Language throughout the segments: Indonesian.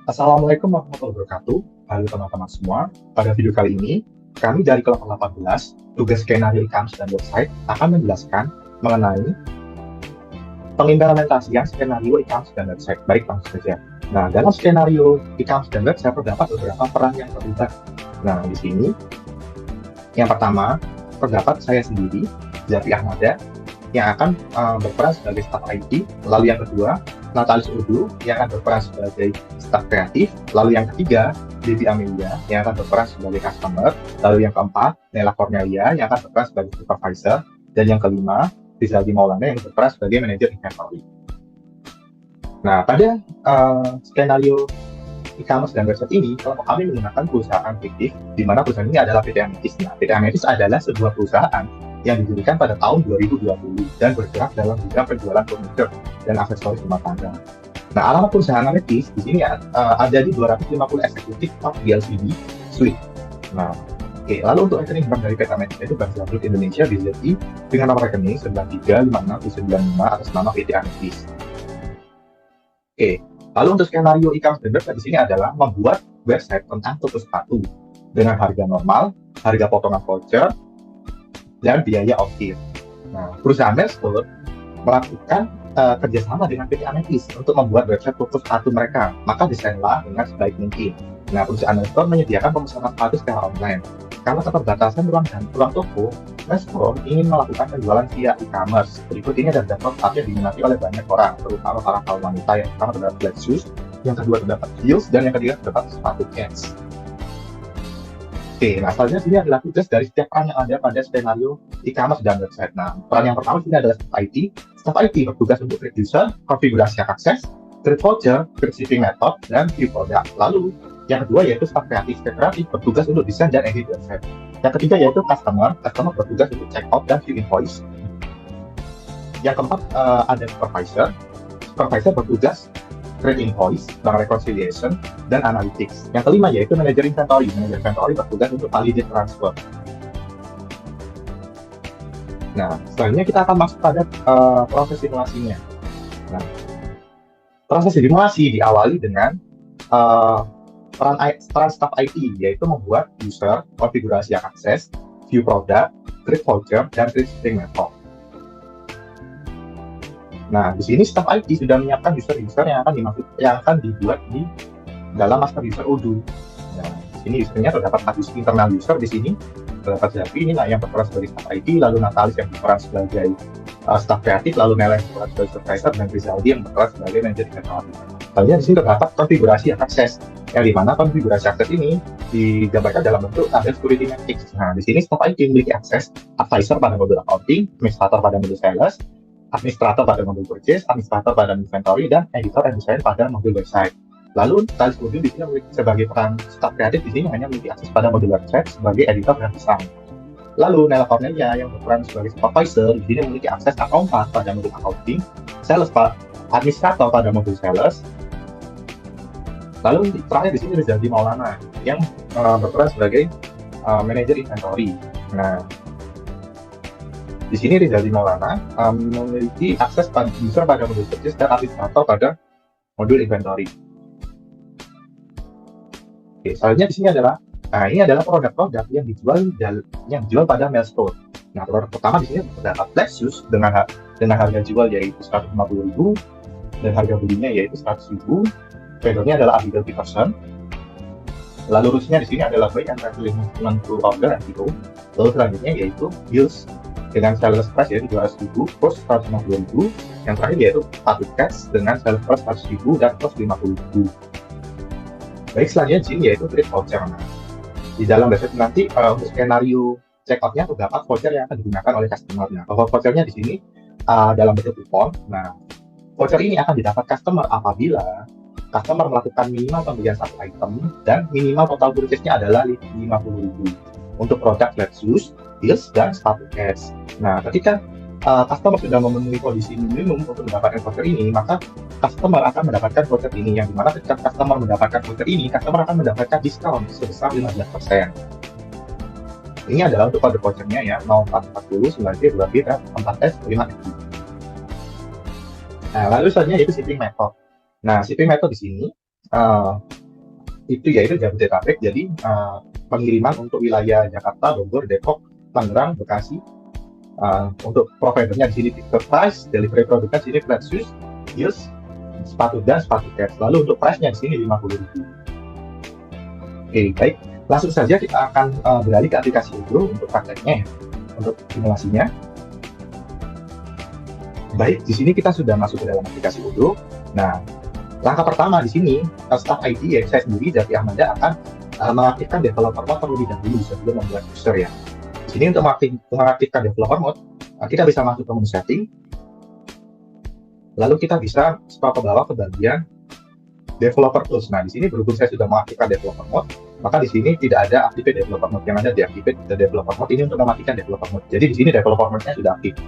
Assalamualaikum warahmatullahi wabarakatuh. Halo teman-teman semua. Pada video kali ini, kami dari kelompok 18, tugas skenario e-commerce dan website akan menjelaskan mengenai pengimplementasian skenario e-commerce dan website. Baik, langsung saja. Nah, dalam skenario e-commerce dan website terdapat beberapa peran yang terlibat. Nah, di sini, yang pertama, terdapat saya sendiri, Zafi Ahmada, yang akan berperan sebagai staf IT. Lalu yang kedua, Natalis Urdu yang akan berperan sebagai staf kreatif. Lalu yang ketiga, Devi Amelia yang akan berperan sebagai customer. Lalu yang keempat, Nela Cornelia yang akan berperan sebagai supervisor. Dan yang kelima, Rizaldi Maulana yang berperan sebagai manajer inventory. Nah, pada skenario e-commerce dan website ini, kelompok kami menggunakan perusahaan fiktif, di mana perusahaan ini adalah PT Ametis. Nah, PT Ametis adalah sebuah perusahaan yang didirikan pada tahun 2020 dan bergerak dalam bidang penjualan furniture dan aksesoris rumah tangga. Nah, alamat perusahaan Ametis di sini ada di 250 eksekutif Top BLCD Suite. Nah, oke, lalu untuk rekening bank dari PT Ametis itu Bank Bangsa Indonesia BJI dengan nomor rekening 935695 atas nama PT Ametis. Oke, lalu untuk skenario e-commerce dan website di sini adalah membuat website tentang toko sepatu dengan harga normal, harga potongan voucher, dan biaya ongkir. Nah, perusahaan Melstore melakukan kerjasama dengan PT Ametis untuk membuat website toko sepatu mereka. Maka desainlah dengan sebaik mungkin. Nah, perusahaan Melstore menyediakan pemesanan sepatu secara online. Karena keterbatasan ruang toko, Melstore ingin melakukan penjualan via e-commerce. Berikut ini adalah daftar sepatu yang diminati oleh banyak orang, terutama para kaum wanita. Yang pertama terdapat flat shoes, yang kedua terdapat heels, dan yang ketiga terdapat sepatu cats. Oke, nah selanjutnya sini adalah tugas dari setiap peran yang ada pada skenario e-commerce dan website. Nah, peran yang pertama sini adalah staff IT. Staff IT bertugas untuk create user, konfigurasi akses, create voucher, create shipping method, dan view product. Lalu, yang kedua yaitu staff kreatif. Staff kreatif bertugas untuk desain dan edit website. Yang ketiga yaitu customer. Customer bertugas untuk check out dan view invoice. Yang keempat ada supervisor. Supervisor bertugas create invoice, bank reconciliation, dan analytics. Yang kelima yaitu manajer inventory. Manajer inventory bertugas untuk validate transfer. Nah, selanjutnya kita akan masuk pada proses simulasinya. Nah, proses simulasi diawali dengan peran staff IT, yaitu membuat user, konfigurasi akses, view product, create voucher, dan create shipping method. Nah, di sini staff IT sudah menyiapkan user-user yang akan dibuat di dalam master user Odoo. Nah, di sini usernya terdapat internal user di sini, terdapat Zafi ini yang berperan sebagai staff IT, lalu Natalis yang berperan sebagai staff kreatif, lalu Nela yang berperan sebagai supervisor, dan Rizaldi yang berperan sebagai manajer inventory. Lalu di sini terdapat konfigurasi akses, yang dimana konfigurasi akses ini digambarkan dalam bentuk tabel security matrix. Nah, di sini staff IT memiliki akses advisor pada modul accounting, administrator pada modul sales, administrator pada modul purchase, administrator pada inventory, dan editor and design pada modul website. Lalu, Natalis Urdu di sini sebagai peran staff kreatif di sini hanya memiliki akses pada modul website sebagai editor dan desain. Lalu, Nela Cornelia yang berperan sebagai supervisor di sini memiliki akses accountant pada modul accounting, sales administrator pada modul sales. Lalu terakhir di sini Rizaldi Maulana yang berperan sebagai manajer inventory. Nah, di sini Rizaldi Maulana memiliki akses user pada modul purchase dan administrator pada modul inventory. Oke, selanjutnya di sini adalah ini adalah produk-produk yang dijual pada Melstore. Nah, produk pertama di sini terdapat flat shoes dengan harga jual yaitu 150.000 dan harga belinya yaitu 100.000. Vendornya adalah Abigail Peterson. Lalu rusnya di sini adalah buy and traveling to order and go. Lalu selanjutnya yaitu heels dengan sales price yaitu 200.000, cost 150.000. Yang terakhir yaitu sepatu cats dengan sales price 100.000 dan cost 50.000. Baik, selanjutnya di sini yaitu create voucher. Nah, di dalam website nanti untuk skenario checkout-nya terdapat voucher yang akan digunakan oleh customer. Nah, vouchernya di sini dalam bentuk kupon. Nah, voucher ini akan didapat customer apabila customer melakukan minimal pembelian satu item dan minimal total purchase-nya adalah 50.000 untuk produk flat shoes, heels, dan sepatu cats. Nah, ketika customer sudah memenuhi kondisi minimum untuk mendapatkan voucher ini, maka customer akan mendapatkan voucher ini, yang dimana ketika customer mendapatkan voucher ini, customer akan mendapatkan diskon sebesar 15%. Ini adalah untuk kode vouchernya ya, 0440, 9B, 2B, dan 4S, 5FB. Nah, lalu selanjutnya yaitu shipping method. Nah, shipping method di sini itu yaitu Jabodetabek. Jadi pengiriman untuk wilayah Jakarta, Bogor, Depok, Tangerang, Bekasi. Untuk providernya di sini Victor Price, delivery produknya di sini flat shoes, heels, sepatu dan sepatu cats. Lalu untuk price-nya di sini 50.000. Oke, baik. Langsung saja kita akan beralih ke aplikasi Odoo untuk prakteknya, untuk simulasinya. Baik, di sini kita sudah masuk ke dalam aplikasi Odoo. Nah, langkah pertama di sini, staff ID ya saya sendiri Zaki Ahmada akan mengaktifkan developer mode terlebih dahulu sebelum membuat user ya. Di sini untuk mengaktifkan developer mode, kita bisa masuk ke menu setting, lalu kita bisa scroll ke bawah ke bagian developer tools. Nah, di sini berhubung saya sudah mengaktifkan developer mode, maka di sini tidak ada activate developer mode, yang ada deactivate the developer mode. Ini untuk mematikan developer mode. Jadi di sini developer mode-nya sudah aktif.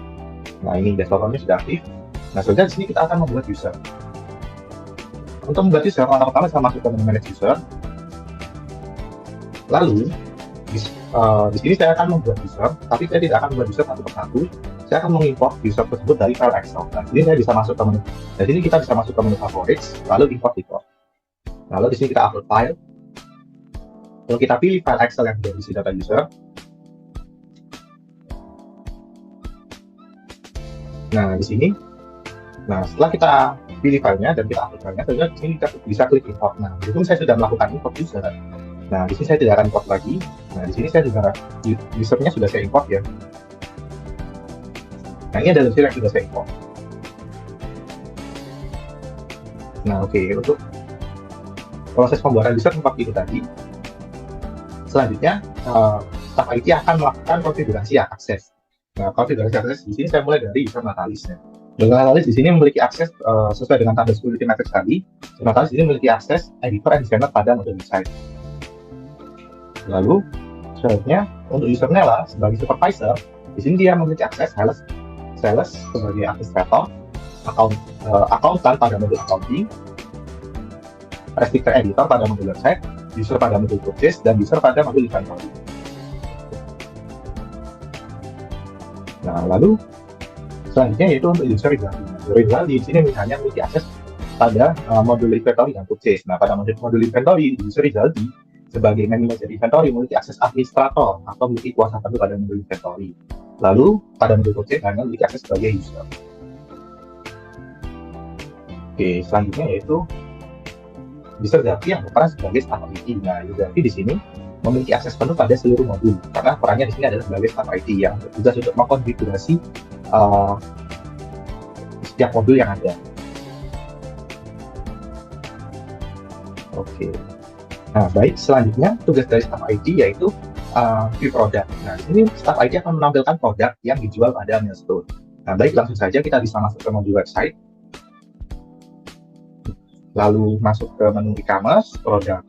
Nah, ini developer-nya sudah aktif. Nah, selanjutnya di sini kita akan membuat user. Untuk membuat user, langkah pertama saya masuk ke menu manage user. Lalu di sini saya akan membuat user, tapi saya tidak akan membuat user satu persatu. Saya akan mengimport user tersebut dari file Excel. Nah, di sini saya bisa masuk ke menu. Nah, di sini kita bisa masuk ke menu favorites, lalu import. Lalu di sini kita upload file. Lalu kita pilih file Excel yang berisi data user. Nah, di sini. Nah, setelah kita pilih filenya dan kita upload filenya, tentunya di sini kita bisa klik import. Nah, itu saya sudah melakukan import user. Nah, di sini saya tidak akan import lagi. Nah, di sini saya juga usernya sudah saya import ya. Nah, ini adalah user yang sudah saya import. Nah, oke, untuk proses pembuatan user seperti itu tadi. Selanjutnya, staff IT akan melakukan konfigurasi akses. Nah, konfigurasi akses di sini saya mulai dari user Natalis ya. Natalis di sini memiliki akses sesuai dengan tanda security matrix tadi. Natalis di sini memiliki akses editor and designer pada modul website. Lalu selanjutnya untuk user Nela sebagai supervisor, di sini dia memiliki akses sales sebagai administrator, akuntan pada modul accounting, restrictor editor pada modul website, user pada modul purchase, dan user pada modul inventory. Nah, lalu selanjutnya yaitu untuk user Rizal di sini hanya memiliki akses pada modul inventory dan purchase. Nah, pada modul inventory, user Rizaldi sebagai manajer inventory memiliki akses administrator atau memiliki kuasa penuh pada modul inventory. Lalu pada modul purchase hanya memiliki akses sebagai user. Oke, selanjutnya yaitu user Zaki yang berperan sebagai staff IT. Nah, user Zaki di sini memiliki akses penuh pada seluruh modul karena perannya di sini adalah sebagai staff IT yang bertugas untuk mengkonfigurasi setiap modul yang ada. Oke. Nah, baik, selanjutnya tugas dari staff IT yaitu view produk. Nah, di sini staff IT akan menampilkan produk yang dijual pada Milestone. Nah, baik, langsung saja kita bisa masuk ke modul website. Lalu masuk ke menu e-commerce, produk.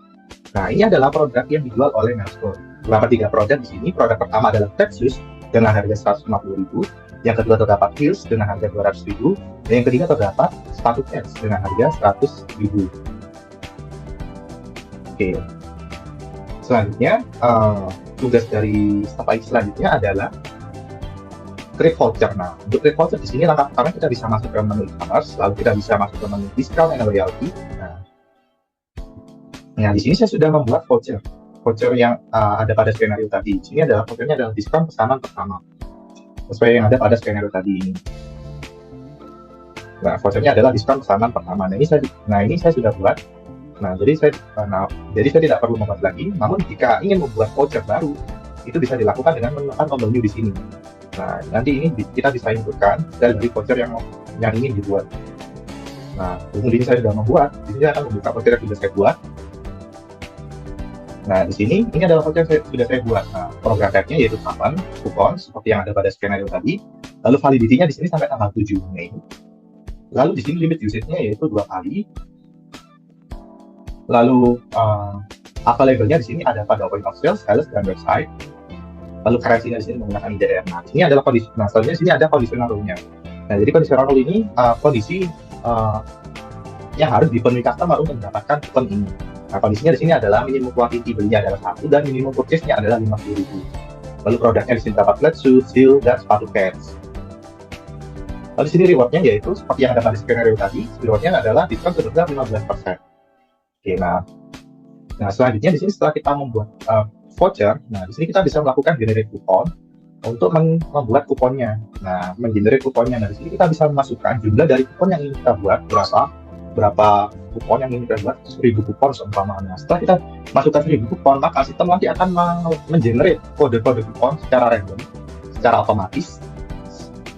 Nah, ini adalah produk yang dijual oleh Milestone. Terdapat 3 produk di sini. Produk pertama adalah flat shoes dengan harga 150.000. Yang kedua terdapat heels dengan harga 200.000. Dan yang ketiga terdapat sepatu cats dengan harga 100.000. Oke. Selanjutnya, tugas dari staff IT selanjutnya adalah create voucher. Nah, untuk create voucher di sini langkah pertama kita bisa masuk ke menu e-commerce, lalu kita bisa masuk ke menu discount and loyalty. Nah, di sini saya sudah membuat voucher yang ada pada skenario tadi. Di sini adalah vouchernya adalah diskon pesanan pertama, sesuai yang ada pada skenario tadi ini. Nah, vouchernya adalah diskon pesanan pertama. Nah, ini saya sudah buat. Nah, jadi saya tidak perlu membuat lagi. Namun jika ingin membuat voucher baru, itu bisa dilakukan dengan menekan tombol new di sini. Nah, nanti ini kita bisa inputkan dari voucher yang ingin dibuat. Nah, kemudian saya sudah membuat. Di sini saya akan membuka voucher yang sudah saya buat. Nah, di sini ini adalah voucher yang sudah saya buat. Nah, program type-nya yaitu kupon seperti yang ada pada skenario tadi. Lalu validity-nya di sini sampai tanggal 7 Mei. Lalu di sini limit usage-nya yaitu 2 kali. Lalu available-nya di sini ada pada point of sale, sales, dan website. Lalu currency-nya di sini menggunakan IDR. Nah, di sini adalah kondisi. Nah, selanjutnya di sini ada conditional rule-nya. Nah, jadi conditional rule ini kondisi yang harus dipenuhi customer untuk mendapatkan kupon ini. Nah, kondisinya di sini adalah minimum quantity belinya adalah 1 dan minimum purchase-nya adalah 50.000. Lalu produknya di sini dapat flat shoes, heel, dan sepatu cats. Lalu di sini reward-nya yaitu seperti yang ada pada skenario tadi, reward-nya adalah diskon sebesar 15%. Oke, nah selanjutnya di sini setelah kita membuat voucher, nah di sini kita bisa melakukan generate kupon untuk membuat kuponnya. Nah, menggenerate kuponnya. Nah, di sini kita bisa memasukkan jumlah dari kupon yang ingin kita buat, berapa kupon yang ingin kita buat, 1000 kupon seumpamanya. Setelah kita masukkan 1000 kupon, maka sistem nanti akan menggenerate kode-kode kupon secara random, secara otomatis.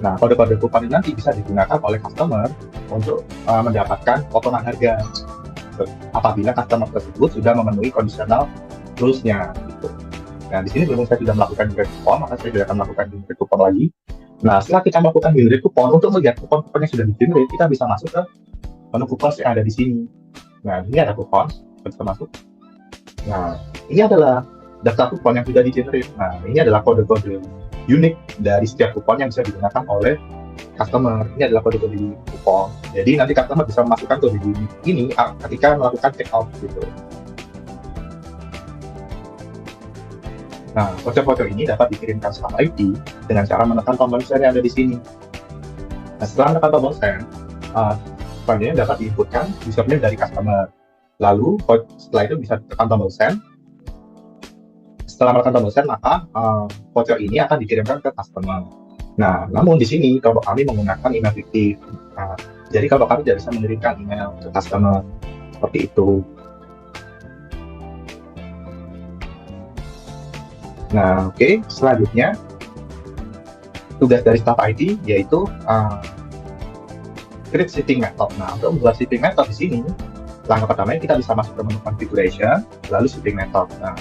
Nah, kode-kode kupon ini nanti bisa digunakan oleh customer untuk mendapatkan potongan harga apabila customer tersebut sudah memenuhi conditional rules-nya gitu. Nah, di sini berhubung saya sudah melakukan generate kupon, maka saya tidak akan melakukan generate kupon lagi. Nah, setelah kita melakukan generate kupon, untuk melihat kupon-kupon yang sudah di-generate, kita bisa masuk ke menu kupon yang ada di sini. Nah, ini ada kupon, kita masuk. Nah, ini adalah daftar kupon yang sudah di-generate. Nah, ini adalah kode-kode unik dari setiap kupon yang bisa digunakan oleh customer. Ini adalah kode-kode kupon. Jadi nanti customer bisa memasukkan kode unik ini ketika melakukan check out gitu. Nah, voucher-voucher ini dapat dikirimkan staff IT dengan cara menekan tombol send yang ada di sini. Nah, setelah menekan tombol send, selanjutnya dapat diinputkan username dari customer. Lalu, setelah itu bisa tekan tombol send. Setelah menekan tombol send, maka voucher ini akan dikirimkan ke customer. Nah, namun di sini kalau kami menggunakan email fiktif. Jadi kalau kami tidak bisa mengirimkan email ke customer seperti itu. Nah, oke. Selanjutnya, tugas dari staff IT yaitu create shipping method. Nah, untuk membuat shipping method di sini, langkah pertama kita bisa masuk ke menu configuration, lalu shipping method. Nah,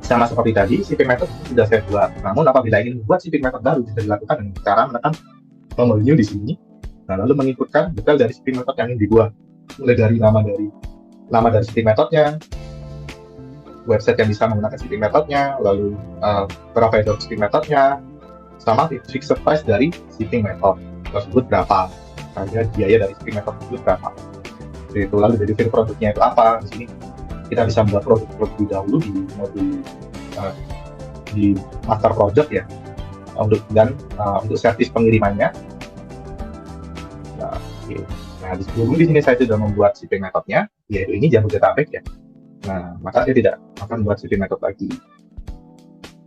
sama seperti tadi, shipping method sudah saya buat. Namun apabila ingin membuat shipping method baru, bisa dilakukan dengan cara menekan tombol new di sini. Nah, lalu menginputkan detail dari shipping method yang ingin dibuat, mulai dari nama dari shipping methodnya, website yang bisa menggunakan shipping methodnya, lalu provider shipping methodnya, sama fixed price dari shipping method tersebut berapa, harga biaya dari shipping method tersebut berapa. Jadi itu lalu delivery produknya itu apa. Di sini kita bisa membuat produk terlebih dahulu di modul di master project ya, untuk servis pengirimannya. Nah, okay. Nah di sini saya sudah membuat shipping methodnya, yaitu ini Jabodetabek ya. Nah, maka saya tidak akan buat shipping method lagi.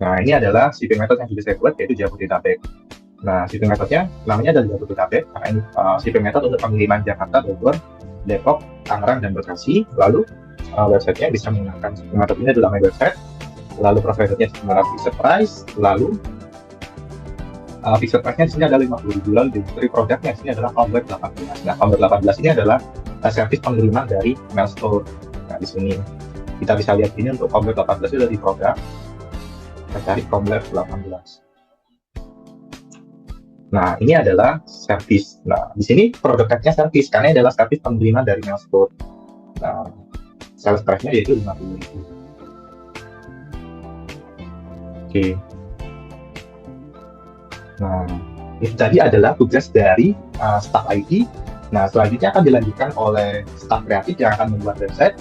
Nah, ini adalah shipping method yang sudah saya buat, yaitu Jabodetabek. Nah, shipping methodnya namanya adalah Jabodetabek, karena ini shipping method untuk pengiriman Jakarta, Bogor, Depok, Tangerang, dan Bekasi. Lalu, websitenya bisa menggunakan shipping method ini adalah my website, lalu providernya sebenarnya fixed price, lalu fixed price-nya di sini adalah 50.000, lalu delivery produknya di sini adalah Combat 18. Nah, Combat 18 ini adalah servis pengiriman dari Mailstore. Nah, di sini kita bisa lihat ini untuk Combat 18 sudah di produk. Kita cari Combat 18. Nah, ini adalah servis. Nah, di sini produk tag-nya servis karena ini adalah servis pengiriman dari Mailstore. Nah, sales price-nya yaitu 50.000. Oke. Nah, itu tadi adalah tugas dari staff IT. Nah, selanjutnya akan dilanjutkan oleh staff kreatif yang akan membuat website.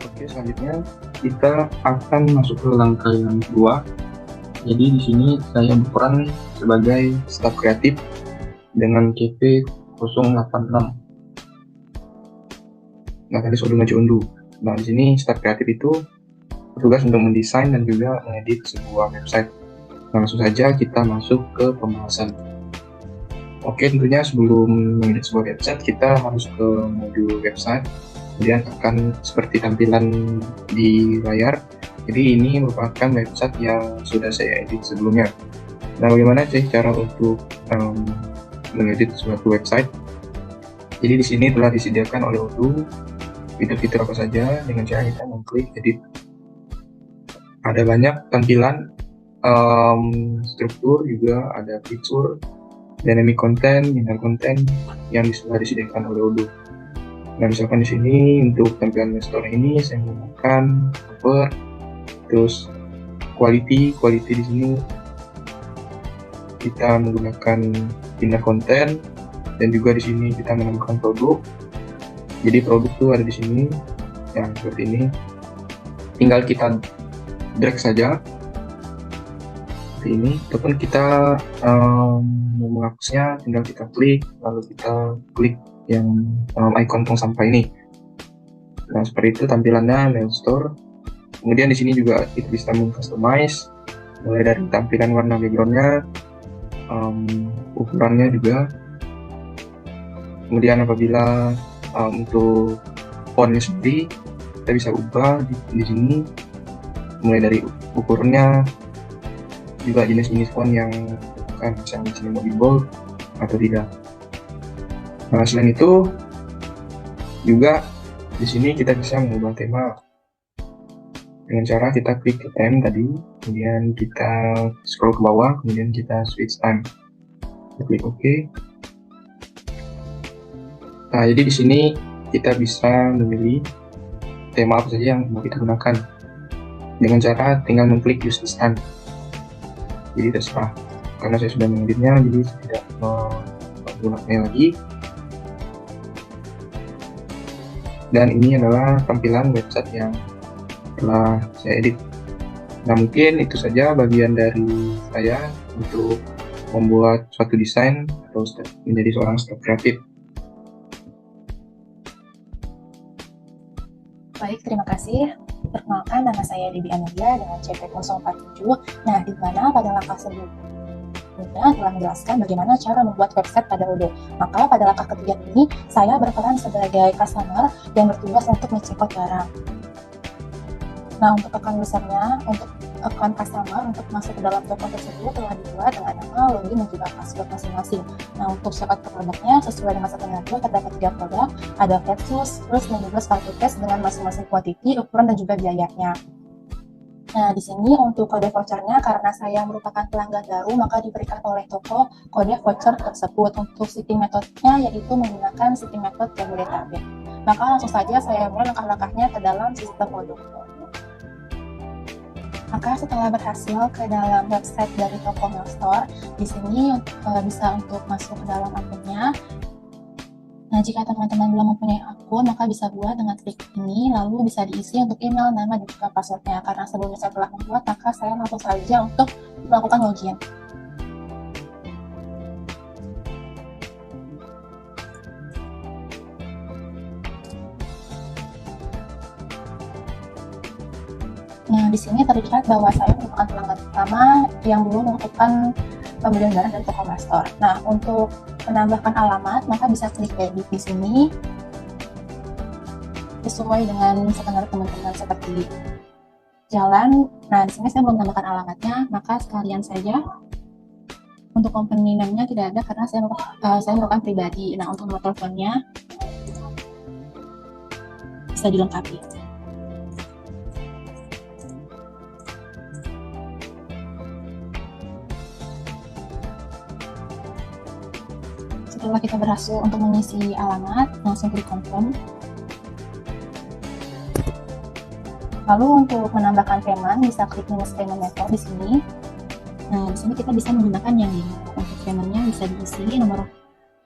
Oke, selanjutnya kita akan masuk ke langkah yang kedua. Jadi di sini saya berperan sebagai staff kreatif dengan KP 086. Nah, tadi sudah ngaji unduh. Nah, di sini staff kreatif itu bertugas untuk mendesain dan juga mengedit sebuah website. Nah, langsung saja kita masuk ke pembahasan. Oke, tentunya sebelum mengedit sebuah website, kita harus ke modul website. Kemudian akan seperti tampilan di layar. Jadi ini merupakan website yang sudah saya edit sebelumnya. Nah, bagaimana sih cara untuk mengedit suatu website? Jadi di sini telah disediakan oleh Odoo fitur-fitur apa saja dengan cara kita mengklik edit. Ada banyak tampilan, struktur, juga ada fitur, dynamic content, inner content yang telah disediakan oleh Odoo. Nah, misalkan di sini untuk tampilan store ini saya menggunakan cover, terus quality di sini kita menggunakan inner content, dan juga di sini kita menambahkan produk. Jadi produk itu ada di sini yang seperti ini. Tinggal kita drag saja. seperti ini, ataupun kita mau menghapusnya tinggal kita klik, lalu kita klik yang icon tong sampah ini. Nah, seperti itu tampilannya Mail Store. Kemudian di sini juga kita bisa mengcustomize mulai dari tampilan warna backgroundnya, ukurannya juga. Kemudian apabila untuk fontnya sendiri kita bisa ubah di sini mulai dari ukurannya, juga jenis-jenis font yang kan misalnya di sini mau di bold atau tidak. Nah, selain itu juga di sini kita bisa mengubah tema dengan cara kita klik ke time tadi, kemudian kita scroll ke bawah, kemudian kita switch time, kita klik OK. Nah, jadi di sini kita bisa memilih tema apa saja yang mau kita gunakan dengan cara tinggal mengklik use this time. Jadi terserah, karena saya sudah mengeditnya, jadi saya tidak menggunakannya lagi. Dan ini adalah tampilan website yang telah saya edit. Nah, mungkin itu saja bagian dari saya untuk membuat suatu desain atau menjadi seorang staff kreatif. Baik, terima kasih. Perkenalkan, nama saya Debbie Amelia dengan CP047. Nah, di mana pada langkah sebelumnya telah menjelaskan bagaimana cara membuat website pada Odoo. Maka pada langkah ketiga ini, saya berperan sebagai customer yang bertugas untuk mencekot barang. Nah, untuk account usernya, untuk account customer untuk masuk ke dalam toko tersebut telah dibuat dengan nama, login, dan juga password masing-masing. Nah, untuk syarat produknya sesuai dengan skenario terdapat 3 produk, ada flat shoes, terus dan juga sepatu case dengan masing-masing kuantiti, ukuran, dan juga biayanya. Nah, di sini untuk kode vouchernya, karena saya merupakan pelanggan baru, maka diberikan oleh toko kode voucher tersebut. Untuk shipping metodenya yaitu menggunakan shipping method Jabodetabek. Maka langsung saja saya mulai langkah-langkahnya ke dalam sistem Odoo. Maka setelah berhasil ke dalam website dari toko Mail Store, di sini bisa untuk masuk ke dalam akunnya. Nah, jika teman-teman belum mempunyai akun, maka bisa buat dengan klik ini, lalu bisa diisi untuk email, nama, dan juga passwordnya. Karena sebelumnya saya telah membuat, maka saya langsung saja untuk melakukan login. Nah, di sini terlihat bahwa saya merupakan pelanggan pertama yang belum melakukan pembelian barang dari toko Mail Store. Nah, untuk menambahkan alamat, maka bisa klik edit di sini sesuai dengan skenario teman-teman seperti jalan. Nah, di sini saya belum menambahkan alamatnya, maka sekalian saja. Untuk company name-nya tidak ada karena saya merupakan pribadi. Nah, untuk nomor teleponnya bisa dilengkapi. Setelah kita berhasil untuk mengisi alamat, langsung klik confirm. Lalu untuk menambahkan payment, bisa klik minus payment method di sini. Nah, di sini kita bisa menggunakan yang ini. Untuk paymentnya bisa diisi nomor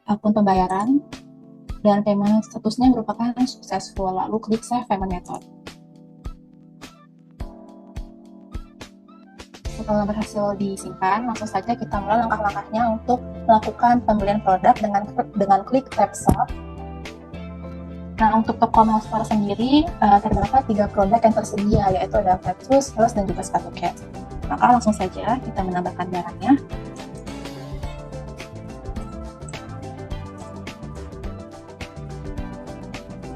akun pembayaran, dan payment statusnya merupakan successful. Lalu klik save payment method. Setelah berhasil disimpan, langsung saja kita mulai langkah-langkahnya untuk melakukan pembelian produk dengan klik tab shop. Nah, untuk toko Mail Store sendiri terdapat 3 produk yang tersedia, yaitu ada flat shoes, heels, dan juga sepatu cats. Maka langsung saja kita menambahkan barangnya.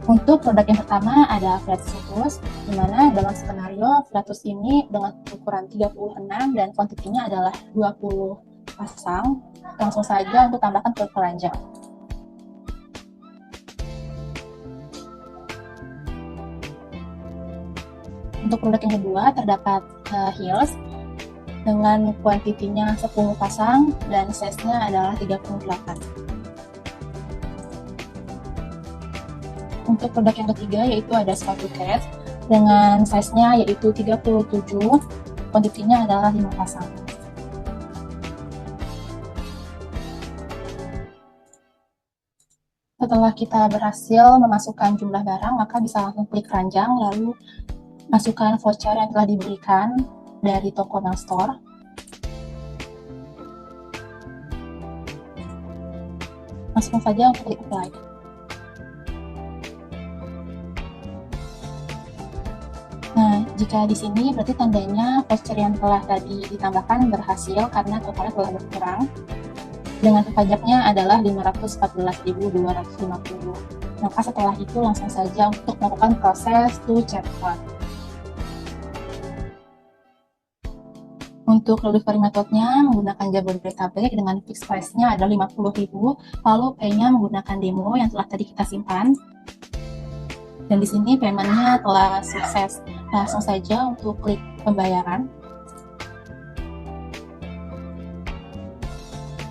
Untuk produk yang pertama ada flat shoes, di mana dalam skenario flat shoes ini dengan ukuran 36 dan kuantitinya adalah 20 pasang. Langsung saja untuk tambahkan ke keranjang. Untuk produk yang kedua terdapat heels dengan kuantitinya 10 pasang dan size-nya adalah 38. Untuk produk yang ketiga yaitu ada sepatu cat dengan size-nya yaitu 37, kuantitinya adalah 5 pasang. Setelah kita berhasil memasukkan jumlah barang, maka bisa langsung klik keranjang, lalu masukkan voucher yang telah diberikan dari toko Mail Store. Langsung saja untuk klik apply. Nah, jika di sini berarti tandanya voucher yang telah tadi ditambahkan berhasil karena totalnya telah berkurang. Dengan pajaknya adalah 514.250. Maka setelah itu langsung saja untuk melakukan proses to checkout. Untuk delivery methodenya menggunakan Jabodetabek dengan fixed price-nya ada 50.000, lalu pay-nya menggunakan demo yang telah tadi kita simpan. Dan di sini payment-nya telah sukses. Langsung saja untuk klik pembayaran.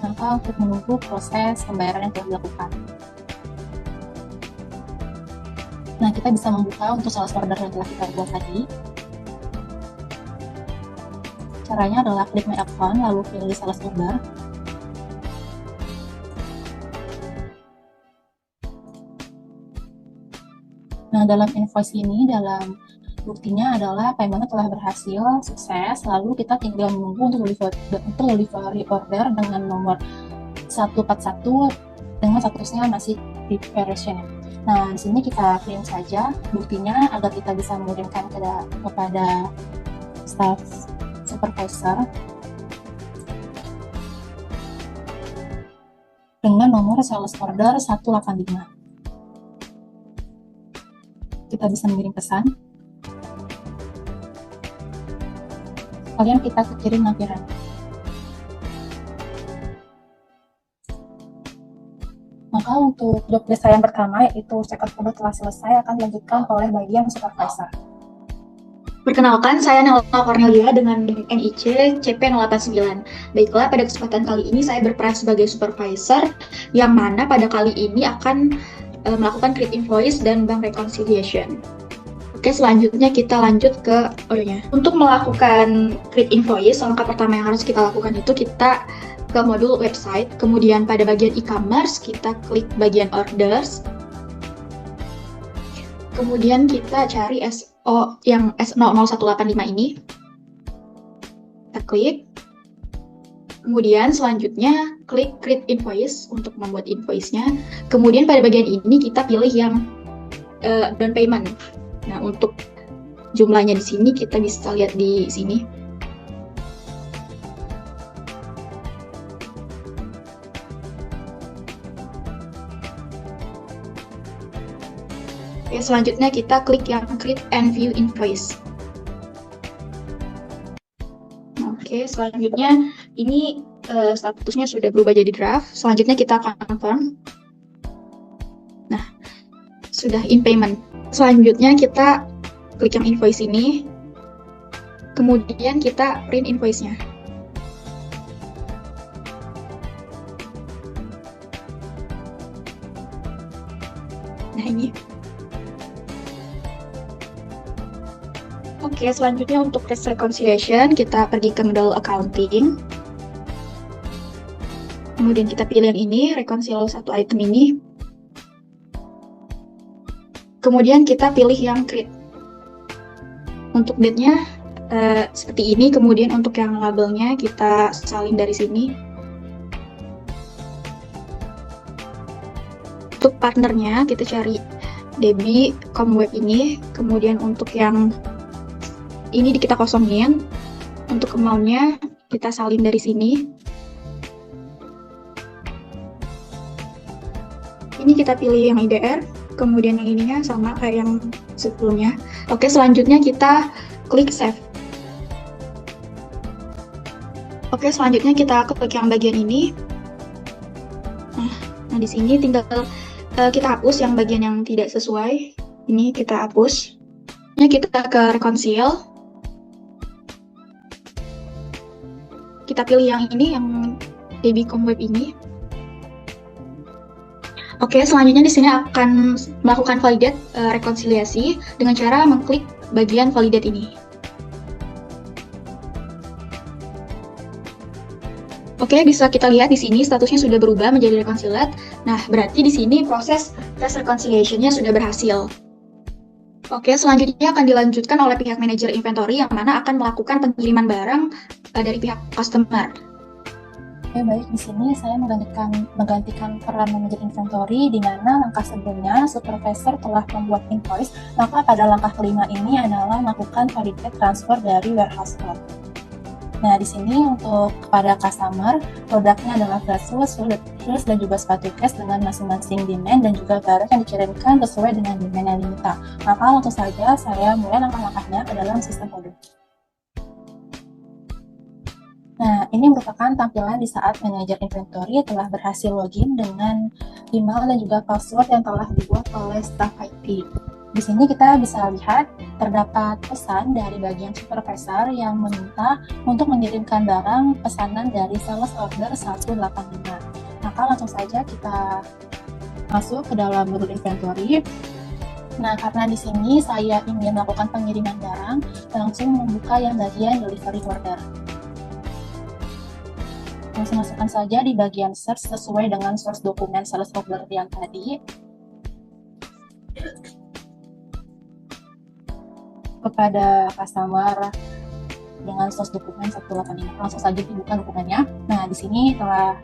Maka untuk menunggu proses pembayaran yang telah dilakukan. Nah, kita bisa membuka untuk sales order yang telah kita buat tadi. Caranya adalah klik My Account, lalu pilih sales order. Nah, dalam invoice ini, dalam buktinya adalah payment telah berhasil, sukses, lalu kita tinggal menunggu untuk delivery order dengan nomor 141 dengan statusnya masih preparation. Nah, di sini kita print saja buktinya agar kita bisa mengirimkan kepada staff supervisor dengan nomor sales order 185. Kita bisa mengirim pesan. Kalian kita kirim lampiran. Maka untuk job desk saya yang pertama yaitu checkout order telah selesai akan dilanjutkan oleh bagian supervisor. Perkenalkan, saya Nela Cornelia dengan NIC CP089. Baiklah, pada kesempatan kali ini saya berperan sebagai supervisor yang mana pada kali ini akan melakukan create invoice dan bank reconciliation. Oke, selanjutnya kita lanjut ke audionya. Untuk melakukan create invoice, langkah pertama yang harus kita lakukan itu kita ke modul website, kemudian pada bagian e-commerce kita klik bagian orders, kemudian kita cari SO yang S00185 ini, kita klik, kemudian selanjutnya klik create invoice untuk membuat invoice-nya, kemudian pada bagian ini kita pilih yang down payment. Nah, untuk jumlahnya di sini kita bisa lihat di sini. Oke, selanjutnya kita klik yang create and view invoice. Oke, selanjutnya ini statusnya sudah berubah jadi draft. Selanjutnya kita confirm. Nah, sudah in payment. Selanjutnya kita klik yang invoice ini, kemudian kita print invoice-nya. Nah, ini. Oke, selanjutnya untuk test reconciliation, kita pergi ke modal accounting. Kemudian kita pilih yang ini, reconcile satu item ini. Kemudian kita pilih yang create. Untuk date-nya seperti ini, kemudian untuk yang labelnya kita salin dari sini. Untuk partnernya kita cari Debbie Comweb ini, kemudian untuk yang ini kita kosongin, untuk amount-nya kita salin dari sini. Ini kita pilih yang IDR. Kemudian yang ininya sama kayak yang sebelumnya. Oke, selanjutnya kita klik save. Oke, selanjutnya kita klik yang bagian ini. Nah di sini tinggal kita hapus yang bagian yang tidak sesuai. Ini kita hapus. Ini kita ke reconcile. Kita pilih yang ini, yang Debbie Comweb ini. Oke, selanjutnya di sini akan melakukan validate rekonsiliasi dengan cara mengklik bagian validate ini. Oke, bisa kita lihat di sini statusnya sudah berubah menjadi reconciled. Nah, berarti di sini proses test reconciliation-nya sudah berhasil. Oke, selanjutnya akan dilanjutkan oleh pihak manajer inventory yang mana akan melakukan pengiriman barang dari pihak customer. Oke, baik. Di sini saya menggantikan peran manajer inventory, di mana langkah sebelumnya supervisor telah membuat invoice, maka pada langkah kelima ini adalah melakukan validate transfer dari warehouse store. Nah, di sini untuk kepada customer, produknya adalah flash shoes dan juga sepatu case dengan masing-masing demand dan juga barang yang dikirimkan sesuai dengan demand yang diminta. Maka langsung saja saya mulai langkah-langkahnya ke dalam sistem order. Nah, ini merupakan tampilan di saat manajer inventory telah berhasil login dengan email dan juga password yang telah dibuat oleh staff IT. Di sini kita bisa lihat terdapat pesan dari bagian supervisor yang meminta untuk mengirimkan barang pesanan dari sales order 185. Maka langsung saja kita masuk ke dalam modul inventory. Nah, karena di sini saya ingin melakukan pengiriman barang, langsung membuka yang bagian delivery order. Langsung masukkan saja di bagian search sesuai dengan source dokumen sales order yang tadi. Kepada customer dengan source dokumen 185, langsung saja dibuka dokumennya. Nah, di sini telah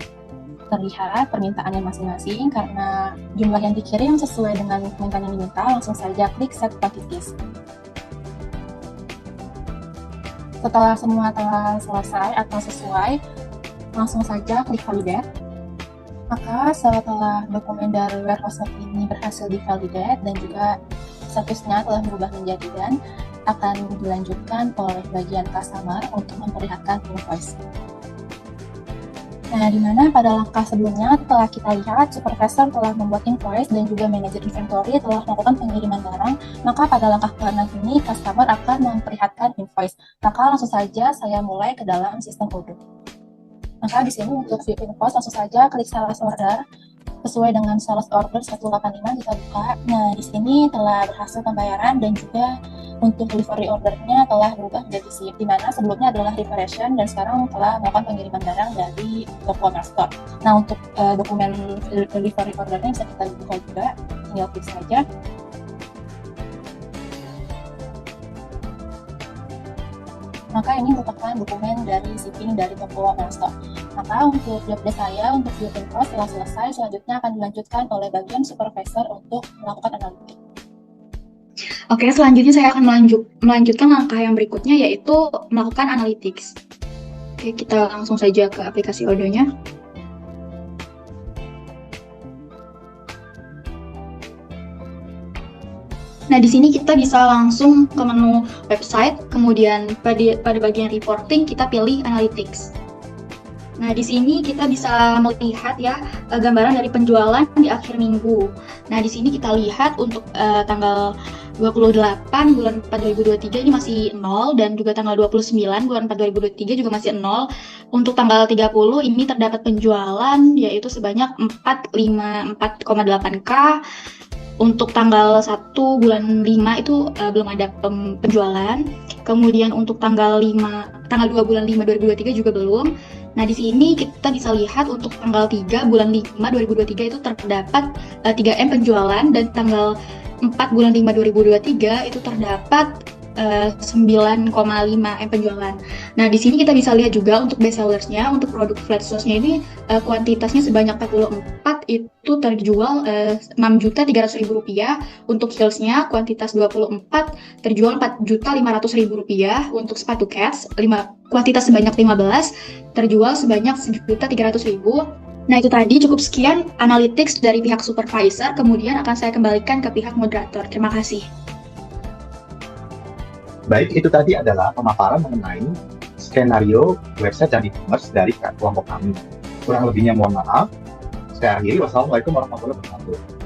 terlihat permintaannya masing-masing. Karena jumlah yang dikirim sesuai dengan permintaan yang diminta, langsung saja klik set quantities. Setelah semua telah selesai atau sesuai, langsung saja klik validate. Maka setelah dokumen dari warehouse ini berhasil divalidate dan juga statusnya telah berubah menjadi done, akan dilanjutkan oleh bagian customer untuk memperlihatkan invoice. Nah, di mana pada langkah sebelumnya telah kita lihat supervisor telah membuat invoice dan juga manajer inventory telah melakukan pengiriman barang, maka pada langkah ke-6 ini customer akan memperlihatkan invoice. Maka langsung saja saya mulai ke dalam sistem order. Maka di sini untuk view invoice langsung saja klik sales order sesuai dengan sales order 185 kita buka. Nah, di sini telah berhasil pembayaran dan juga untuk delivery ordernya telah berubah menjadi SIP, di mana sebelumnya adalah reparation dan sekarang telah melakukan pengiriman barang dari e-commerce store. Nah, untuk dokumen delivery ordernya bisa kita buka juga, tinggal klik saja. Maka ini merupakan dokumen dari shipping dari toko Store. Maka untuk job desk saya untuk view invoice telah selesai, selanjutnya akan dilanjutkan oleh bagian supervisor untuk melakukan analitik. Oke, selanjutnya saya akan melanjutkan langkah yang berikutnya, yaitu melakukan analytics. Oke, kita langsung saja ke aplikasi Odoo-nya. Nah, di sini kita bisa langsung ke menu website, kemudian pada bagian reporting kita pilih analytics. Nah, di sini kita bisa melihat ya gambaran dari penjualan di akhir minggu. Nah, di sini kita lihat untuk tanggal 28 bulan 4 2023 ini masih 0, dan juga tanggal 29 bulan 4 2023 juga masih 0. Untuk tanggal 30 ini terdapat penjualan yaitu sebanyak 4,8K. Untuk tanggal 1 bulan 5 itu belum ada penjualan. Kemudian untuk tanggal 2 bulan 5 2023 juga belum. Nah, di sini kita bisa lihat untuk tanggal 3 bulan 5 2023 itu terdapat 3M penjualan, dan tanggal 4 bulan 5 2023 itu terdapat 9,5 M penjualan. Nah, di sini kita bisa lihat juga untuk best sellersnya, untuk produk flat sauce-nya ini kuantitasnya sebanyak 44 itu terjual 6.300.000 rupiah. Untuk heels-nya kuantitas 24 terjual 4.500.000 rupiah. Untuk sepatu cats kuantitas sebanyak 15 terjual sebanyak 1.300.000. Nah, itu tadi cukup sekian analytics dari pihak supervisor, kemudian akan saya kembalikan ke pihak moderator. Terima kasih. Baik, itu tadi adalah pemaparan mengenai skenario website dan e-commerce dari kelompok kami. Kurang lebihnya mohon maaf. Saya akhiri, wassalamualaikum warahmatullahi wabarakatuh.